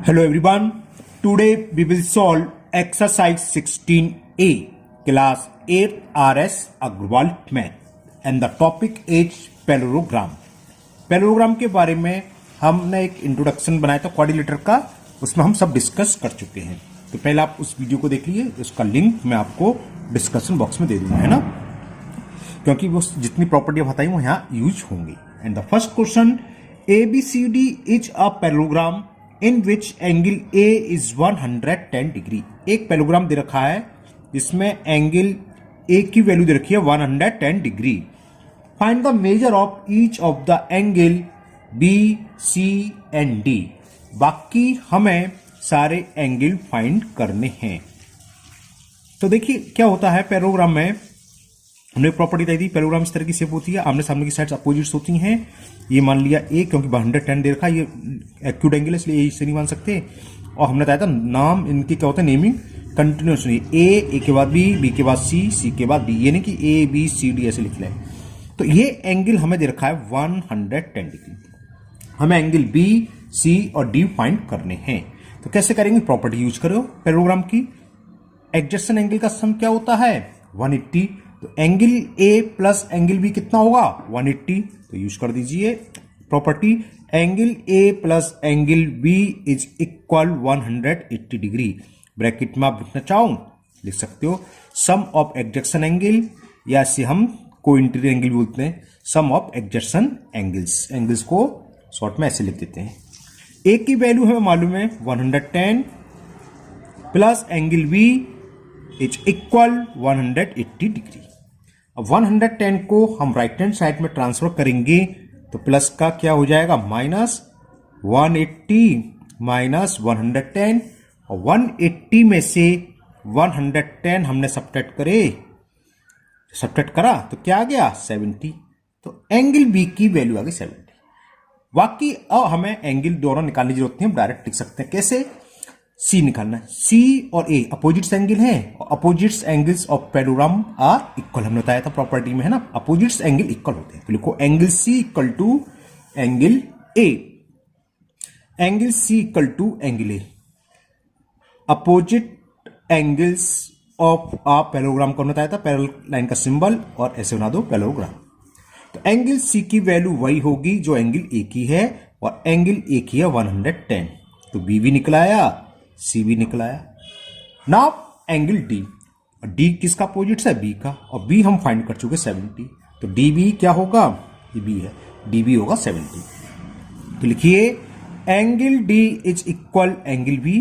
Hello everyone. Today we will solve exercise 16A, class 8 RS Agrawal math, and the topic is parallelogram. Parallelogram के बारे में हमने एक introduction बनाया था क्वाड्रिलेटर का, उसमें हम सब डिस्कस कर चुके हैं। तो पहले आप उस वीडियो को देख लीजिए, उसका लिंक मैं आपको डिस्कशन बॉक्स में दे दूंगा, है ना, क्योंकि वो जितनी प्रॉपर्टी बताई वो यहाँ यूज होंगी। And the first question, ABCD is a parallelogram in which angle A is 110 degree. एक पैरेललोग्राम दे रखा है जिसमें एंगल ए की वैल्यू दे रखी है 110 degree. Find the measure of each of the angle B C and D. बाकी हमें सारे एंगल फाइंड करने हैं। तो देखिए क्या होता है पैरेललोग्राम में, हमने प्रॉपर्टी बताई थी, पैरेललोग्राम इस तरह की शेप होती है, आमने सामने की साइड्स अपोजिट्स होती हैं। ये मान लिया ए, क्योंकि 110 दे रखा है, ये एक्यूट एंगल है इसलिए इससे नहीं मान सकते। और हमने बताया था नाम इनके क्या होता है, नेमिंग कंटिन्यूस नहीं, ए के बाद बी के बाद सी के बाद डी, यानी कि ए बी सी डी ऐसे लिख लें। तो ये एंगल हमें दे रखा है 110 डिग्री। हमें एंगल बी सी और डी फाइंड करने हैं। तो कैसे करेंगे, प्रॉपर्टी यूज करो पैरेललोग्राम की। एडजेसेंट एंगल का सम क्या होता है, 180। तो angle A plus angle B कितना होगा, 180। तो यूज कर दीजिए property, angle A plus angle B is equal 180 degree. Bracket में आप लिखना चाहो लिख सकते हो, सम ऑफ एडजेसेंट एंगल, या इसे हम कोइंटीरियर एंगल बोलते हैं, सम ऑफ एडजेसेंट एंगल्स। एंगल्स को शॉर्ट में ऐसे लिख देते हैं। ए की वैल्यू हमें मालूम है 110 plus angle B is equal 180 degree. अब 110 को हम राइट हैंड साइड में ट्रांसफर करेंगे तो प्लस का क्या हो जाएगा, माइनस 180 माइनस 110, और 180 में से 110 हमने सब्ट्रैक्ट करा तो क्या आ गया, 70। तो एंगल बी की वैल्यू आ गई 70। बाकी अब हमें एंगल दोनों निकालने की जरूरत नहीं, हम डायरेक्ट लिख सकते हैं। कैसे, सी निकालना है। सी और ए अपोजिट्स एंगल हैं, और opposites angles of parallelogram are equal, हमने बताया था प्रॉपर्टी में, है ना, अपोजिट्स एंगल इक्वल होते हैं। तो लिखो angle C equal to angle A, angle C equal to angle A. Opposite angles of a parallelogram को बताया था, पैरेलल लाइन का सिंबल और ऐसे बना दो पैरेललोग्राम। तो एंगल सी की वैल्यू वही होगी जो एंगल ए की है, और एंगल ए की है 110। तो बी भी निकलाया, सी भी निकलाया। नाउ एंगल डी, डी किसका अपोजिट है, बी का, और बी हम फाइंड कर चुके 70। तो डी बी क्या होगा, ये बी है, डी बी होगा 70। तो लिखिए angle D is equal angle B.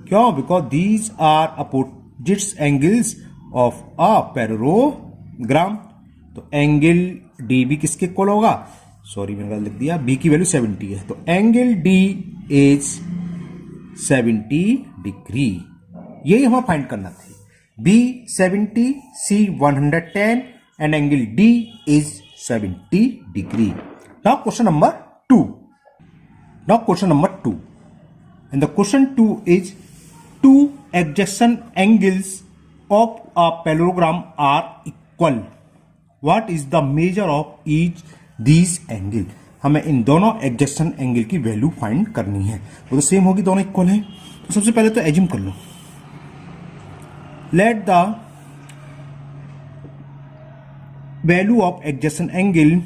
क्यों, because these are opposites angles of a parallelogram. तो एंगल डी बी किसके इक्वल होगा, सॉरी मैंने गलत लिख दिया, बी की वैल्यू 70 है। तो एंगल डी इज 70 डिग्री। यही हमें फाइंड करना था। B 70, C 110, and angle D is 70 degree. Now question number 2। And the question 2 is, two adjacent angles of a parallelogram are equal, what is the measure of each these angle. हमें इन दोनों adjacent angle की value find करनी है। वो तो same होगी, दोनों इक्वल हैं। तो सबसे पहले तो एज्यूम कर लो, let the value of adjacent angle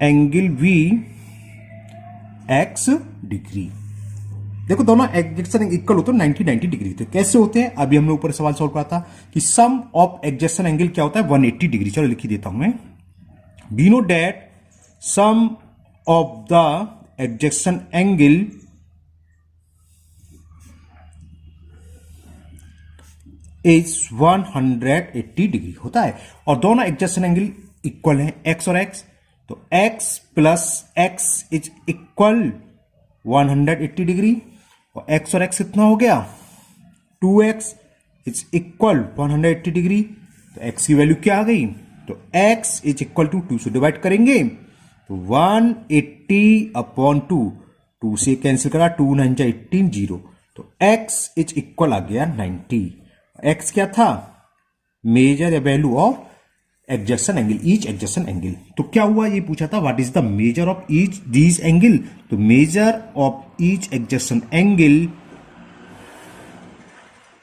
angle we X degree. देखो दोनों एडजेसेंट इक्वल होते हैं 90 डिग्री। तो कैसे होते हैं, अभी हमने ऊपर सवाल सॉल्व करा था कि सम ऑफ एडजेसेंट एंगल क्या होता है, 180 डिग्री। चलो लिख देता हूं मैं, we know that sum of the adjacent angle is 180 degree होता है, और दोनों एडजेसेंट एंगल इक्वल हैं, एक्स और एक्स। तो x plus x is equal 180 degree, और x और x कितना हो गया, 2x इज इक्वल 180 डिग्री। तो x की वैल्यू क्या आ गई, तो x इज इक्वल टू 2 से डिवाइड करेंगे तो 180 अपॉन 2 से कैंसिल करा, 2 9 18 0। तो x इज इक्वल आ गया 90। एक्स क्या था, मेजर या value of adjacent angle, each adjacent angle. तो क्या हुआ, ये पूछा था what is the measure of each these angle. तो measure of each adjacent angle,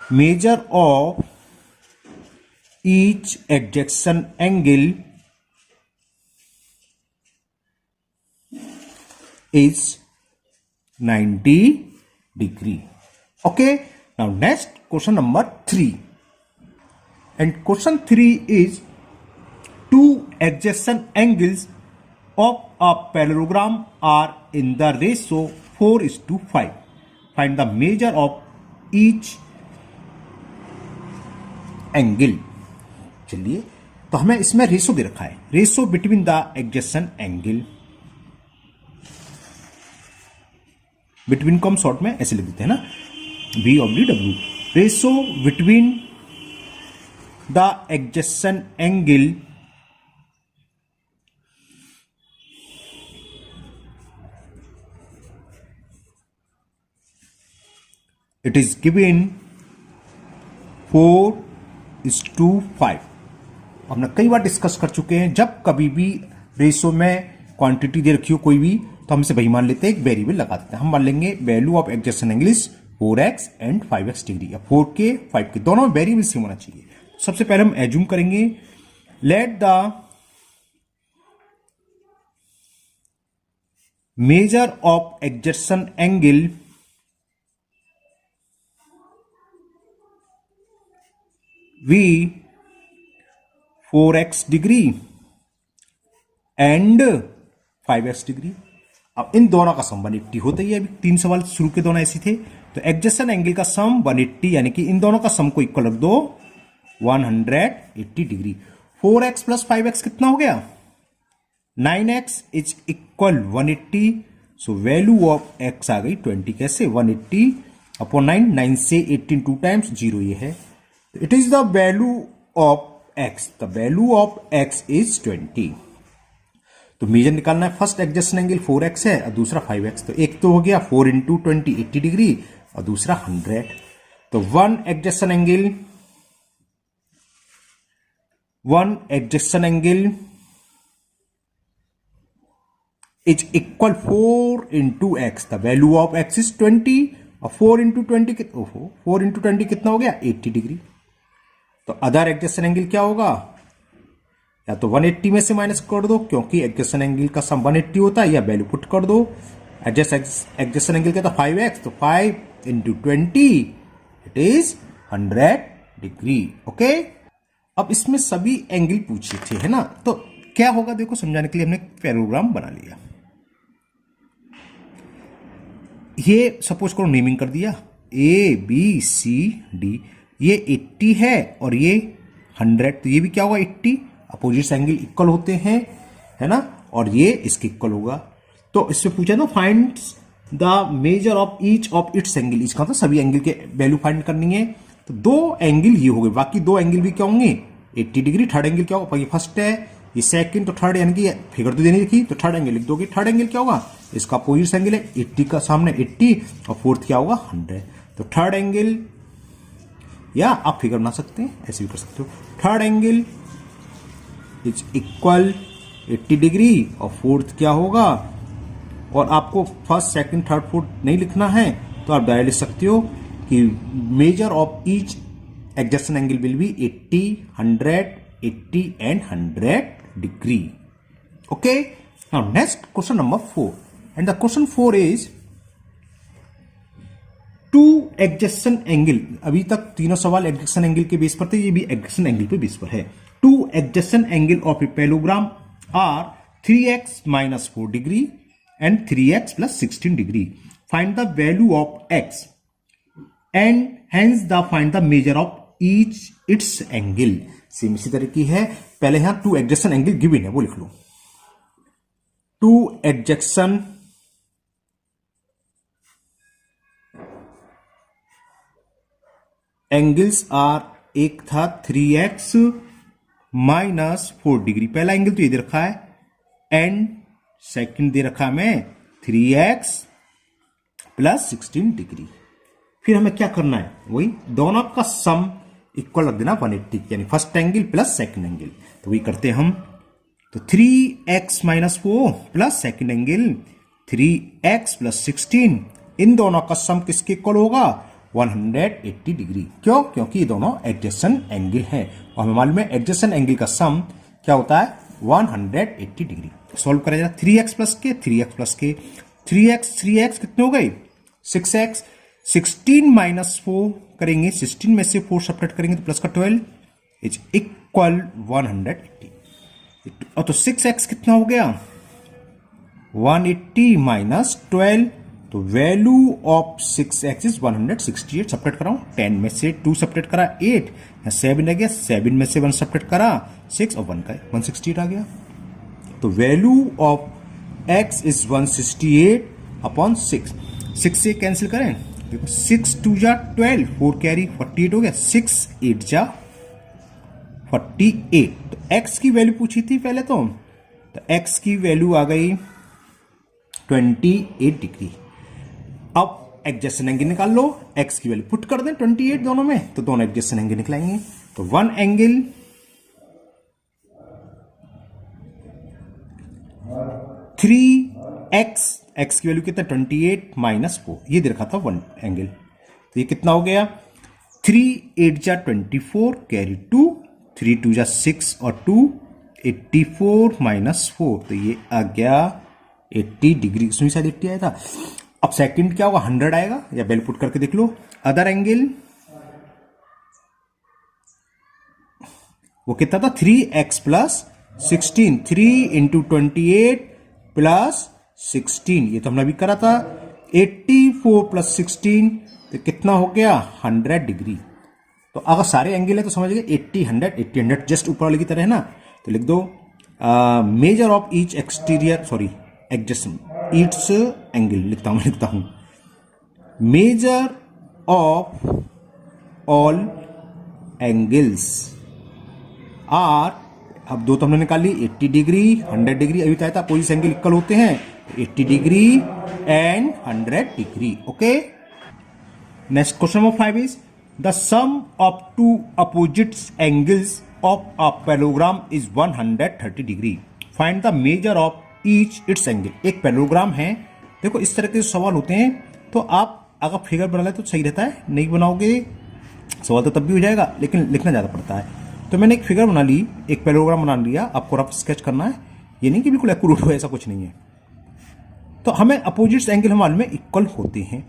measure of each adjacent angle is 90 degree. Okay, now next question number 3, and question 3 is two adjacent angles of a parallelogram are in the ratio 4:5. Find the measure of each angle. चलिए, तो हमें इसमें ratio दे रखा है, ratio between the adjacent angle. Between को हम short में ऐसे लिख देते हैं ना, B of D W. Ratio between the adjacent angle it is given 4:5। हमने कई बार डिस्कस कर चुके हैं, जब कभी भी रेशो में क्वांटिटी दे रखी हो कोई भी, तो हम इसे वही मान लेते हैं, एक वेरिएबल लगा देते हैं। हम मान लेंगे value of adjacent angle is 4x and 5x degree, या 4 के 5 के, दोनों वेरिएबल सेम होना चाहिए। सबसे पहले हम एज्यूम करेंगे, let the measure of adjacent angle be 4x degree and 5x degree. अब इन दोनों का सम 180 होता ही है। अभी 3 सवाल शुरू के दोनों ऐसे थे, तो एडजेसेंट एंगल का सम 180, यानी कि इन दोनों का सम को इक्वल रख दो 180 डिग्री। 4x प्लस 5x कितना हो गया, 9x is equal 180। So value of x आ गई 20। कैसे, 180 अपॉन 9, 9 से 18 2 टाइम्स 0 ये है। It is the value of x, the value of x is 20। तो मेजर निकालना है, फर्स्ट एडजेसेंट एंगल 4x है और दूसरा 5x। तो एक तो हो गया 4 इंटू 20 80 डिग्री और दूसरा 100। तो one adjacent angle is equal 4 into x, the value of x is 20 और 4 इंटू 20 कितना हो गया 80 डिग्री। तो अदर एडजेसेंट एंगल क्या होगा, या तो 180 में से माइनस कर दो क्योंकि एडजेसेंट एंगल का सम 180 होता है, या वैल्यू पुट कर दो। एडजेसेंट एंगल क्या था 5x, तो 5 into 20 it is 100 degree. Okay, अब इसमें सभी एंगल पूछे थे, है ना। तो क्या होगा देखो, समझाने के लिए हमने पैराग्राम बना लिया। ये सपोज करो नेमिंग कर दिया ABCD, ये 80 है और ये 100, तो ये भी क्या होगा 80। अपोजिट एंगल इक्वल होते हैं, है ना, और ये इसके इक्वल होगा। तो इससे पूछा ना find the measure of each of its angle, इसका तो सभी एंगल के वैल्यू फाइंड करनी है। तो दो एंगल ये हो गए, बाकी दो एंगल भी क्या होंगे 80 डिग्री। थर्ड एंगल क्या होगा, ये फर्स्ट है ये सेकंड, तो थर्ड यानी कि फिगर तो देनी लिखी, तो थर्ड एंगल लिख दोगे। थर्ड एंगल क्या होगा, इसका अपोजिट एंगल है 80 का सामने 80 और फोर्थ क्या होगा 100। तो थर्ड एंगल, या आप फिगर बना सकते हैं, ऐसे भी कर सकते हो। Third angle is equal 80 degree और फोर्थ क्या होगा, और आपको फर्स्ट सेकंड थर्ड फोर्थ नहीं लिखना है तो आप डायरेक्ट लिख सकते हो कि major of each adjacent angle will be 80, 100, 80 and 100 degree. Okay, now next question number 4, and the question 4 is two adjacent angle. अभी तक तीनों सवाल एडजेसेंट एंगल के बेस पर थे, ये भी एडजेसेंट एंगल पे बेस पर है। Two adjacent angle of a parallelogram are 3x minus 4 degree and 3x plus 16 degree. Find the value of x and hence find the measure of each its angle. Same इसी तरह की है। पहले यहां to adjacent angle given है, वो लिख लो। To adjacent angles are, एक था 3x माइनस 4 डिग्री, पहला एंगल तो ये दे रखा है, एंड सेकंड दे रखा है हमें 3x प्लस 16 डिग्री। फिर हमें क्या करना है, वही दोनों का सम इक्वल रख देना 180, यानी first angle plus second angle. तो वही करते हैं हम। तो 3x minus 4 plus second angle 3x plus 16, इन दोनों का सम किसके इक्वल होगा? 180 डिग्री। क्यों? क्योंकि ये दोनों एडजेसेंट एंगल है और हमें मालूम है एडजेसेंट एंगल का सम क्या होता है? 180 डिग्री। सॉल्व करें जरा। 3x प्लस के 3x प्लस के 3x कितने हो गए? 6x। 16 माइनस 4 करेंगे, 16 में से 4 सब्ट्रैक्ट करेंगे तो प्लस का 12 इज इक्वल 180। और तो 6x कितना हो गया? 180 माइनस 12, तो value of 6x is 168। Subtract कराऊं, 10 में से 2 सब्ट्रैक्ट करा 8, 7 आ गया, 7 में से 1 सब्ट्रैक्ट करा 6 और 1 का 168 आ गया। तो value of x is 168 upon 6। 6 से कैंसिल करें, देखो 6 2 जा 12, 4 कैरी 48 हो गया, 6 8 जा 48। तो x की वैल्यू पूछी थी पहले तो x की वैल्यू आ गई 28 डिग्री। अब एडजेसेंट एंगल निकाल लो, x की वैल्यू पुट कर दें 28 दोनों में, तो दोनों एडजेसेंट एंगल निकलाएंगे। तो वन एंगल 3x, x की वैल्यू कितना? 28 माइनस 4, ये दे रखा था वन एंगल। तो ये कितना हो गया? 3 8 जा 24 कैरी 2, 3 2 जा 6 और 2 84 माइनस 4, तो ये आ गया 80 डिग्री। इसमें शायद 80 आया था। अब सेकंड क्या होगा? 100 आएगा, या बेल पुट करके देख लो। अदर एंगल वो कितना था? 3x प्लस 16, 3 इंटू 28 प्लस 16, ये तो हमने अभी करा था। 84 प्लस 16 तो कितना हो गया? 100 डिग्री। तो अगर सारे एंगल है तो समझ गए 80 100 80 100 जस्ट ऊपर वाले की तरह है ना। तो लिख दो measure of each exterior, sorry adjacent each angle लिखता हूं measure of all angles are, अब दो तो हमने निकाली 80 डिग्री 100 डिग्री, अभी बताया था कोई एंगल इक्वल होते हैं 80 degree and 100 degree. Okay, next question number 5 is the sum of two opposite angles of a parallelogram is 130 degree, find the measure of each its angle. एक पैरेललोग्राम है, देखो इस तरह के सवाल होते हैं, तो आप अगर फिगर बना ले तो सही रहता है, नहीं बनाओगे सवाल तो तब भी हो जाएगा लेकिन लिखना ज्यादा पड़ता है। तो मैंने एक फिगर बना ली, एक पैरेललोग्राम बना लिया, आपको रफ स्केच करना है, ये नहीं कि बिल्कुल एक्यूरेट हो, ऐसा कुछ नहीं है। तो हमें अपोजिट एंगल हम मालूम है इक्वल होते हैं,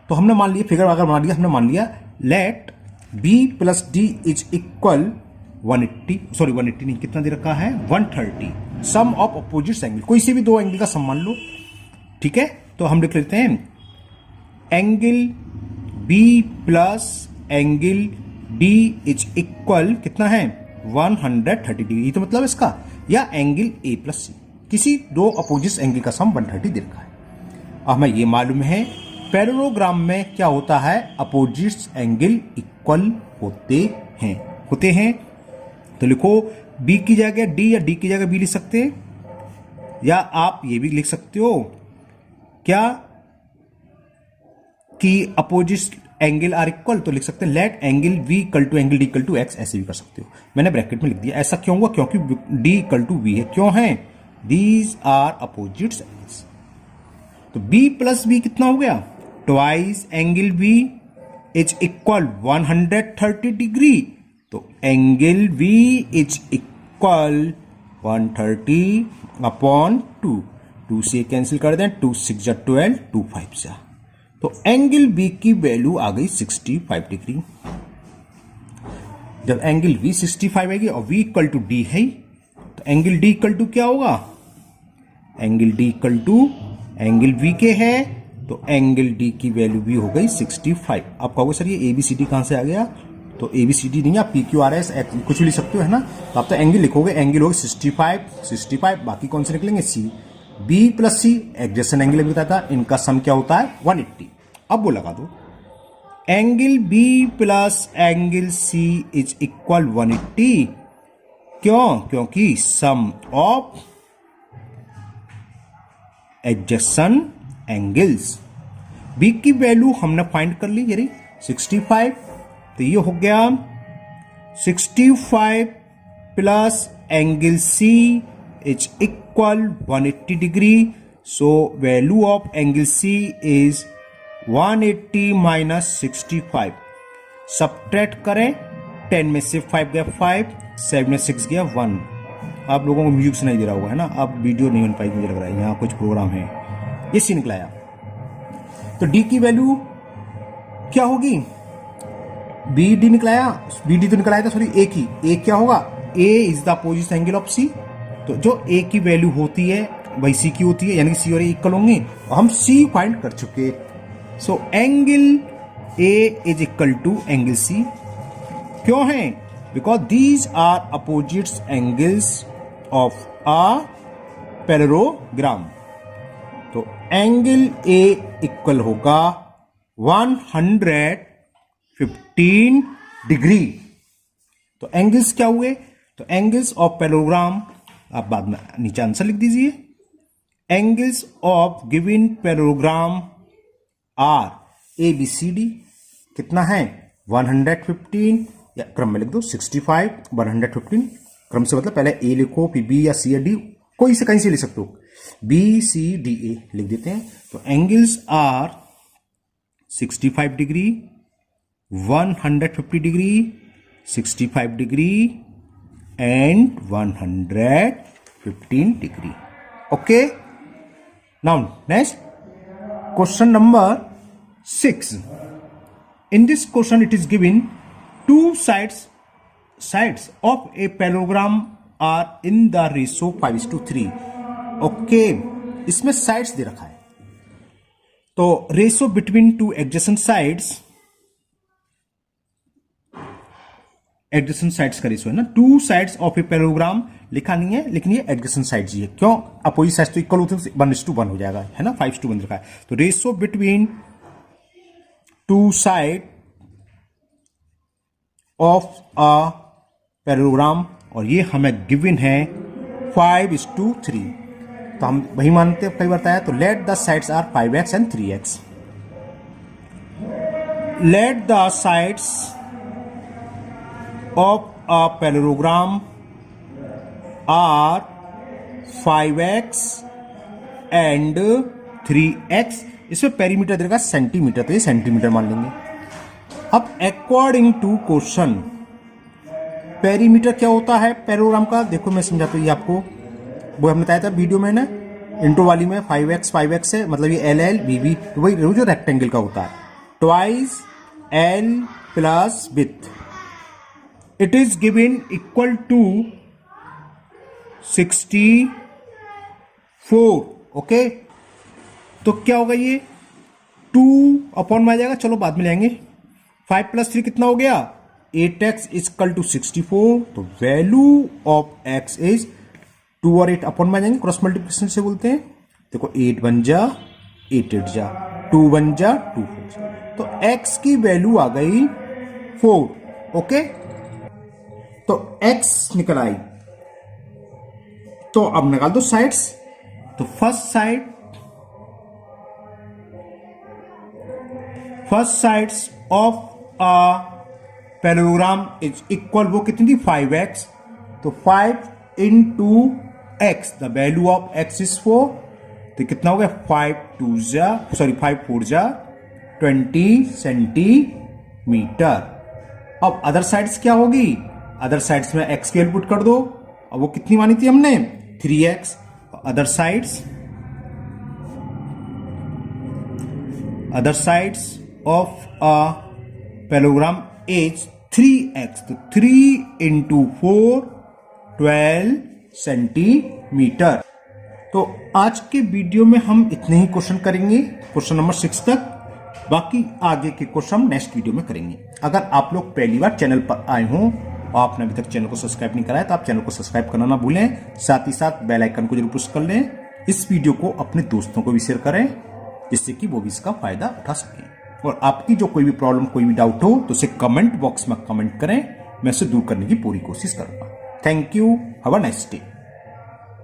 तो हमने मान लिया फिगर अगर बना लिया, हमने मान लिया let B plus D is equal 180, sorry 180 नहीं, कितना दे रखा है 130, सम ऑफ अपोजिट एंगल, कोई से भी दो एंगल का सम मान लो, ठीक है। तो हम लिख लेते हैं angle B plus angle D is equal कितना है 130 डिग्री, तो मतलब इसका, या एंगल ए प्लस सी, किसी दो अपोजिट एंगल का सम 130 दे रखा है। अब हमें ये मालूम है पैरेललोग्राम में क्या होता है, अपोजिट एंगल इक्वल होते हैं। तो लिखो बी की जगह डी या डी की जगह बी लिख सकते हैं, या आप ये भी लिख सकते हो क्या कि अपोजिट एंगल आर इक्वल, तो लिख सकते हैं let angle B equal to angle D equal to x, ऐसे भी कर सकते हो। मैंने ब्रैकेट में लिख दिया, ऐसा क्यों हुआ, क्योंकि डी इक्वल टू वी है, क्यों है, दीज आर अपोजिट एंगल्स। तो बी प्लस बी कितना हो गया, twice angle B is equal 130 डिग्री, तो angle B is equal 130 upon 2, 2 से कैंसिल कर दें, 2 6 जा 12, 2 5 जा, तो एंगल बी की वैल्यू आ गई 65 डिग्री। जब एंगल वी 65 आएगी और वी इक्वल टू डी है, तो एंगल डी इक्वल टू क्या होगा, angle D equal to angle B के है, तो एंगल डी की वैल्यू भी हो गई 65। आप कहोगे सर ये एबीसीडी कहां से आ गया, तो एबीसीडी नहीं, आप पी क्यू आर एस कुछ भी लिख सकते हो, है ना। तो आप तो एंगल लिखोगे, एंगल होगा 65, बाकी कौन से निकलेंगे, सी, बी प्लस सी एडजेसेंट एंगल भी बताया था, इनका सम क्या होता है 180। अब वो लगा दो, angle B plus angle C is equal 180, क्यों, क्योंकि sum of adjacent angles, B की वैल्यू हमने फाइंड कर ली, यानी 65 तो ये हो गया 65 plus angle C is equal 180 degree. So value of angle C is 180 minus 65. Subtract करें, 10 में से 5 गया 5, 7 में 6 गया 1. आप लोगों को म्यूजिक सुनाई दे रहा होगा है ना. अब वीडियो नहीं बन पाएगी मुझे लग रहा है, यहाँ कुछ प्रोग्राम है. ये सी निकलाया. तो डी की वैल्यू क्या होगी? बी डी निकलाया, बी डी तो निकलाया था, सॉरी ए की. ए क्या होगा? A is the opposite angle of C. तो जो ए की वैल्यू होती है वही सी की होती है, यानी कि सी और ए इक्वल होंगे. और हम सी फाइंड कर चुके. So angle A is equal to angle C. क्यों है? Because these are opposites angles of a parallelogram. तो एंगल ए इक्वल होगा 115 डिग्री. तो एंगल्स क्या हुए? तो एंगल्स ऑफ पैरेललोग्राम, आप बाद में नीचे आंसर लिख दीजिए. Angles of given parallelogram are A B C D. कितना है? 115, या क्रम में लिख दो 65 115. क्रम से मतलब पहले ए लिखो फिर बी या सी या डी, कोई से कहीं से लिख सकते हो. बी सी डी ए लिख देते हैं. तो angles are 65 degree, 150 degree, 65 degree and 115 degree. Okay. Now next question number 6. In this question it is given two sides of a parallelogram are in the ratio 5:3. Okay, इसमें sides दे रखा है. तो ratio between two adjacent sides का ratio है ना. Two sides of a parallelogram लिखा नहीं है, लेकिन ये एडजेसेंट साइड्स ही है. क्यों? अपोजिट साइड्स तो इक्वल होते हैं, 1:1 हो जाएगा है ना. 5:1 लिखा है. तो ratio between two side of a parallelogram, और ये हमें गिवन है 5:3. तो हम वही मानते हैं, कई बार बताया. तो let the sides are 5x and 3x. Let the sides of a parallelogram are 5x and 3x. इसमें पेरीमीटर देगा सेंटीमीटर, तो ये सेंटीमीटर मान लेंगे. अब अकॉर्डिंग टू क्वेश्चन, पेरीमीटर क्या होता है पैरेललोग्राम का? देखो मैं समझाता हूं ये आपको. वो हमने बताया था वीडियो में ना, इंटो वाली में 5x है, मतलब ये LL BB, तो वही जो रेक्टेंगल का होता है. Twice L plus width. It is given equal to 64. Okay. तो क्या होगा? ये 2 अपॉन में आ जाएगा. चलो बाद में लेंगे. 5 + 3 कितना हो गया? 8x equal to 64. तो वैल्यू ऑफ x इज 2 और 8 अपॉन में आ जाएंगे, क्रॉस मल्टीप्लिकेशन से बोलते हैं. देखो 8 1 जा 8 8 जा 2 1 जा 2 4 जा. तो x की वैल्यू आ गई 4. ओके. तो x निकल आई. तो अब निकाल दो साइड्स. तो first sides of a parallelogram is equal, वो कितनी थी? 5x. तो 5 into x, the value of x is 4. तो कितना हो गया? 5 4 जा 20 सेंटीमीटर. अब अदर साइड्स क्या होगी? अदर साइड्स में x की वैल्यू पुट कर दो. अब वो कितनी मानी थी हमने? 3x. Other sides of a parallelogram is 3x. तो 3 into 4 12 सेंटीमीटर. तो आज के वीडियो में हम इतने ही क्वेश्चन करेंगे, क्वेश्चन नंबर 6 तक. बाकी आगे के क्वेश्चन हम नेक्स्ट वीडियो में करेंगे. अगर आप लोग पहली बार चैनल पर आए हों और आपने अभी तक चैनल को सब्सक्राइब नहीं कराया, तो आप चैनल को सब्सक्राइब करना ना भूलें. साथ ही साथ बेल आइकन को जरूर प्रेस कर लें. इस वीडियो को अपने दोस्तों को भी शेयर करें, जिससे कि वो भी इसका फायदा उठा सकें. और आपकी जो कोई भी प्रॉब्लम, कोई भी डाउट हो, तो उसे कमेंट बॉक्स में कमेंट करें. मैं उसे दूर करने की पूरी कोशिश करूंगा. Thank you. Have a nice day.